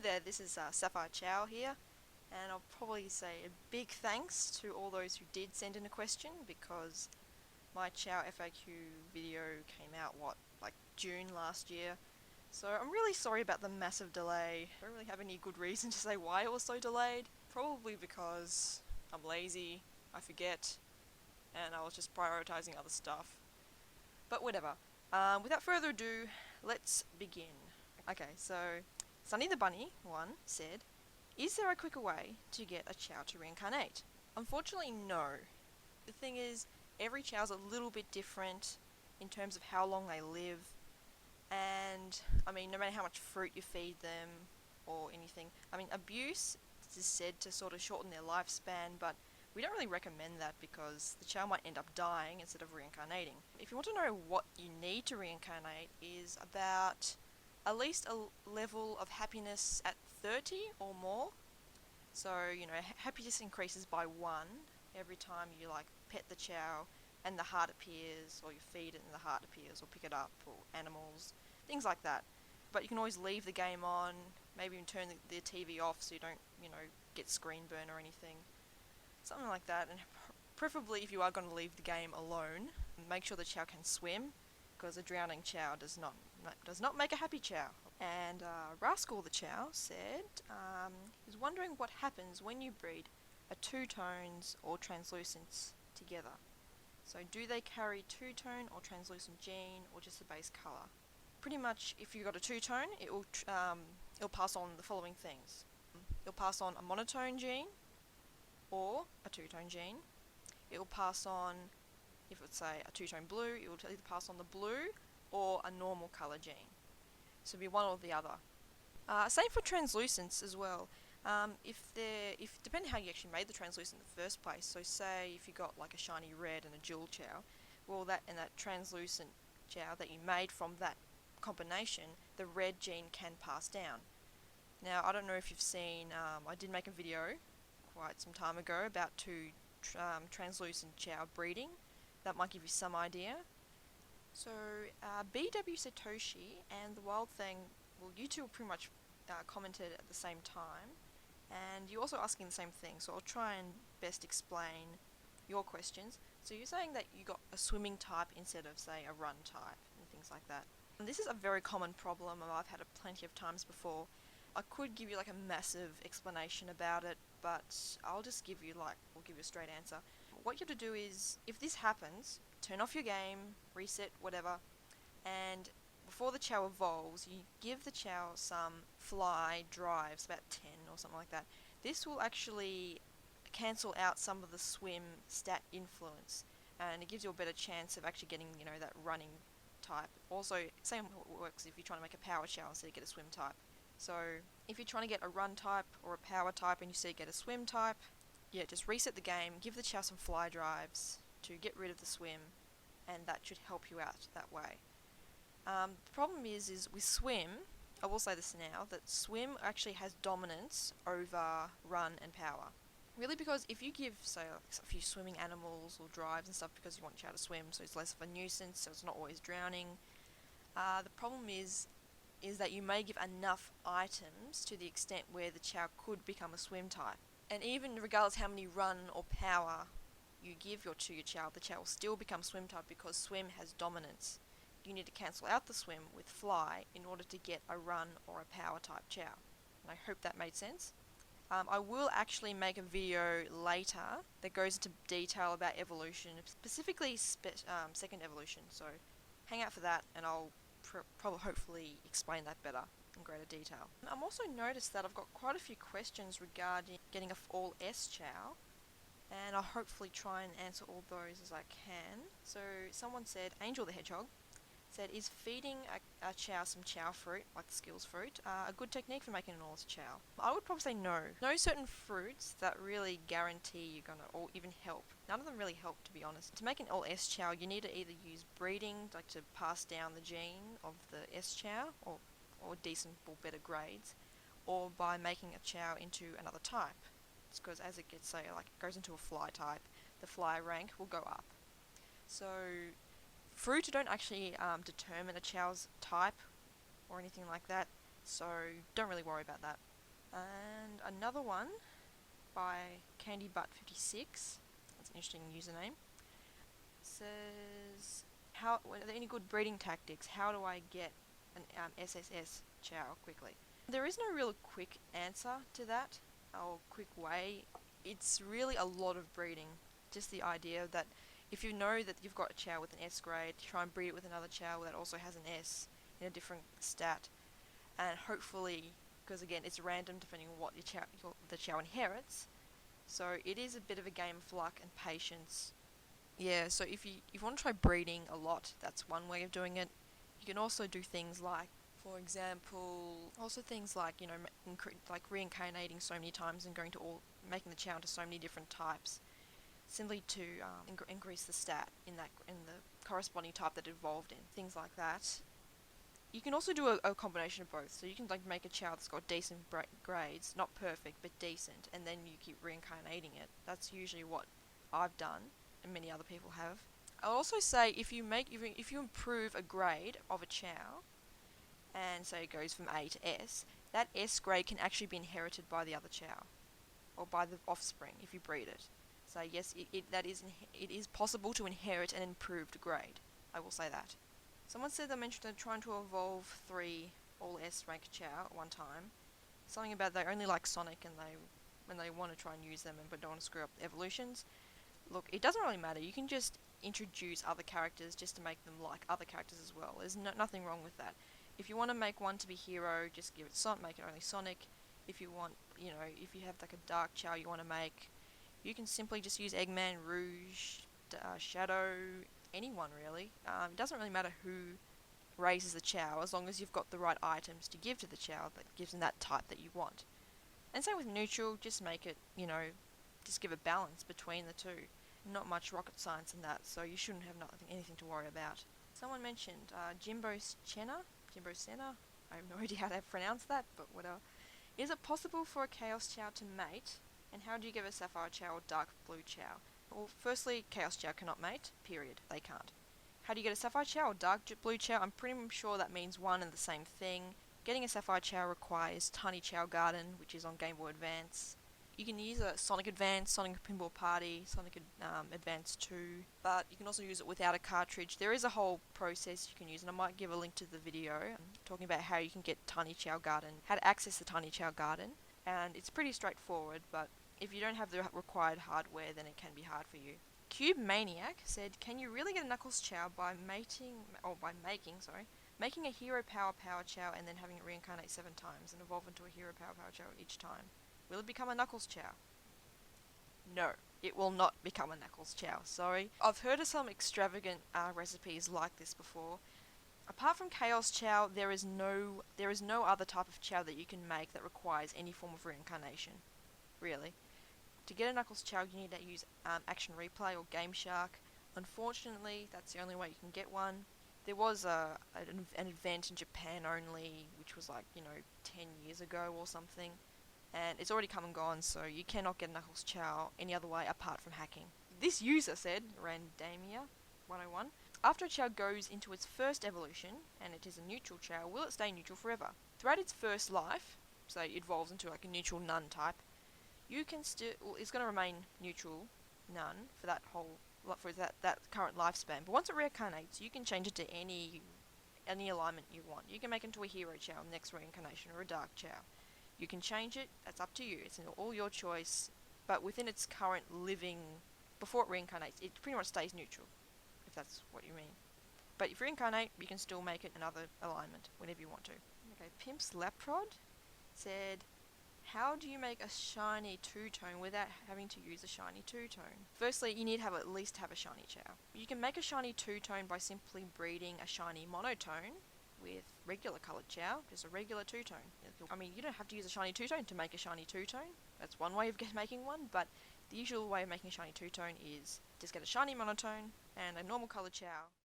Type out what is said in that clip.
there, this is Sapphire Chow here, and I'll probably say a big thanks to all those who did send in a question, because my Chow FAQ video came out, like June last year, so I'm really sorry about the massive delay. I don't really have any good reason to say why it was so delayed. Probably because I'm lazy, I forget, and I was just prioritizing other stuff. But whatever. Without further ado, let's begin. Okay, so Sunny the Bunny, one, said, is there a quicker way to get a Chow to reincarnate? Unfortunately, no. The thing is, every Chow's a little bit different in terms of how long they live, and, no matter how much fruit you feed them or anything, abuse is said to sort of shorten their lifespan, but we don't really recommend that because the Chow might end up dying instead of reincarnating. If you want to know what you need to reincarnate, is about at least a level of happiness at 30 or more. So, happiness increases by 1 every time you pet the Chow and the heart appears, or you feed it and the heart appears, or pick it up, or animals, things like that. But you can always leave the game on, maybe even turn the TV off so you don't, get screen burn or anything. Something like that, and preferably if you are going to leave the game alone, make sure the Chow can swim, because a drowning Chow does not make a happy Chow. And Rascal the Chow said, he's wondering what happens when you breed a two-tones or translucents together. So do they carry two-tone or translucent gene, or just the base colour? Pretty much, if you've got a two-tone, it'll pass on the following things. It'll pass on a monotone gene, or a two-tone gene. It will pass on, if it's say a two-tone blue, it will either pass on the blue or a normal colour gene. So it'll be one or the other. Same for translucents as well. Depending how you actually made the translucent in the first place, so say if you got like a shiny red and a jewel Chow, well that translucent Chow that you made from that combination, the red gene can pass down. Now I don't know if you've seen, I did make a video quite some time ago about two translucent Chow breeding. That might give you some idea. So BW Satoshi and the Wild Thing, well, you two pretty much commented at the same time, and you're also asking the same thing, so I'll try and best explain your questions. So you're saying that you got a swimming type instead of, say, a run type and things like that. And this is a very common problem, and I've had it plenty of times before. I could give you a massive explanation about it, but I'll just give you a straight answer. What you have to do is, if this happens, turn off your game, reset, whatever, and before the Chow evolves, you give the Chow some fly drives, about 10 or something like that. This will actually cancel out some of the swim stat influence, and it gives you a better chance of actually getting, that running type. Also, same works if you're trying to make a power Chow instead of get a swim type. So if you're trying to get a run type or a power type and you say get a swim type, just reset the game, give the Chow some fly drives to get rid of the swim, and that should help you out that way. The problem is with swim, I will say this now, that swim actually has dominance over run and power. Really, because if you give, say, a few swimming animals or drives and stuff because you want Chow to swim, so it's less of a nuisance, so it's not always drowning, the problem is that you may give enough items to the extent where the Chow could become a swim type. And even regardless how many run or power you give to your Chow, the Chow will still become swim type because swim has dominance. You need to cancel out the swim with fly in order to get a run or a power type Chow. And I hope that made sense. I will actually make a video later that goes into detail about evolution, specifically second evolution, so hang out for that and I'll probably hopefully explain that better in greater detail. I've also noticed that I've got quite a few questions regarding getting a all S Chow, and I'll hopefully try and answer all those as I can. So someone said, Angel the Hedgehog said, is feeding a Chow some Chow Fruit, like the skills fruit, a good technique for making an all S Chow? I would probably say no. No certain fruits that really guarantee you're gonna, or even help. None of them really help, to be honest. To make an all S Chow, you need to either use breeding, to pass down the gene of the S Chow, or decent or better grades, or by making a Chow into another type. It's because as it gets, say, it goes into a fly type, the fly rank will go up. So fruit don't actually determine a Chow's type or anything like that. so don't really worry about that. And another one by CandyButt56, that's an interesting username, says, are there any good breeding tactics? How do I get an SSS Chow quickly? There is no real quick answer to that, or quick way. It's really a lot of breeding. Just the idea that if you know that you've got a Chow with an S grade, try and breed it with another Chow that also has an S in a different stat, and hopefully, because again it's random depending on what the Chow inherits, so it is a bit of a game of luck and patience. Yeah, so if you want to try breeding a lot, that's one way of doing it. You can also do things like, for example, like reincarnating so many times and making the Chow into so many different types, simply to increase the stat in the corresponding type that it evolved in. Things like that. You can also do a combination of both. So you can like make a Chow that's got decent grades, not perfect but decent, and then you keep reincarnating it. That's usually what I've done, and many other people have. I'll also say if you improve a grade of a Chow, and say it goes from A to S, that S grade can actually be inherited by the other Chow, or by the offspring if you breed it. So yes, it is possible to inherit an improved grade. I will say that. Someone said they mentioned they're trying to evolve 3 all S rank Chow at one time. Something about they only like Sonic and when they want to try and use them but don't want to screw up the evolutions. Look, it doesn't really matter. You can just introduce other characters just to make them like other characters as well. There's nothing wrong with that. If you want to make one to be hero, just give it make it only Sonic. If you want, if you have like a Dark Chow you want to make, you can simply just use Eggman, Rouge, Shadow, anyone really. It doesn't really matter who raises the Chow as long as you've got the right items to give to the Chow that gives them that type that you want. And same with neutral, just make it, just give a balance between the two. Not much rocket science in that, so you shouldn't have anything to worry about. Someone mentioned Jimbo Senna. I have no idea how to pronounce that, but whatever. Is it possible for a Chaos Chow to mate? And how do you give a Sapphire Chow or Dark Blue Chow? Well, firstly, Chaos Chow cannot mate, period. They can't. How do you get a Sapphire Chow or Dark Blue Chow? I'm pretty sure that means one and the same thing. Getting a Sapphire Chow requires Tiny Chow Garden, which is on Game Boy Advance. You can use a Sonic Advance, Sonic Pinball Party, Sonic Advance 2, but you can also use it without a cartridge. There is a whole process you can use, and I might give a link to the video talking about how you can get Tiny Chow Garden, how to access the Tiny Chow Garden, and it's pretty straightforward, but if you don't have the required hardware, then it can be hard for you. Cube Maniac said, can you really get a Knuckles Chow by making a Hero Power Chow and then having it reincarnate 7 times and evolve into a Hero Power Chow each time? Will it become a Knuckles Chow? No, it will not become a Knuckles Chow, sorry. I've heard of some extravagant recipes like this before. Apart from Chaos Chow, there is no other type of Chow that you can make that requires any form of reincarnation, really. To get a Knuckles Chow, you need to use Action Replay or Game Shark. Unfortunately, that's the only way you can get one. There was an event in Japan only, which was 10 years ago or something, and it's already come and gone, so you cannot get a Knuckles Chow any other way apart from hacking. This user said, Randamia101, after a Chow goes into its first evolution, and it is a neutral Chow, will it stay neutral forever? Throughout its first life, so it evolves into like a neutral Nun type, it's going to remain neutral Nun for that current lifespan. But once it reincarnates, you can change it to any alignment you want. You can make it into a Hero Chow next reincarnation or a Dark Chow. You can change it. That's up to you. It's all your choice. But within its current living, before it reincarnates, it pretty much stays neutral, if that's what you mean. But if you reincarnate, you can still make it another alignment whenever you want to. Okay, Pimp's Laprod said, how do you make a shiny two-tone without having to use a shiny two-tone? Firstly, you need to at least have a shiny Chow. You can make a shiny two-tone by simply breeding a shiny monotone with regular coloured Chow, just a regular two-tone. I mean, you don't have to use a shiny two-tone to make a shiny two-tone. That's one way of making one, but the usual way of making a shiny two-tone is just get a shiny monotone and a normal coloured Chow.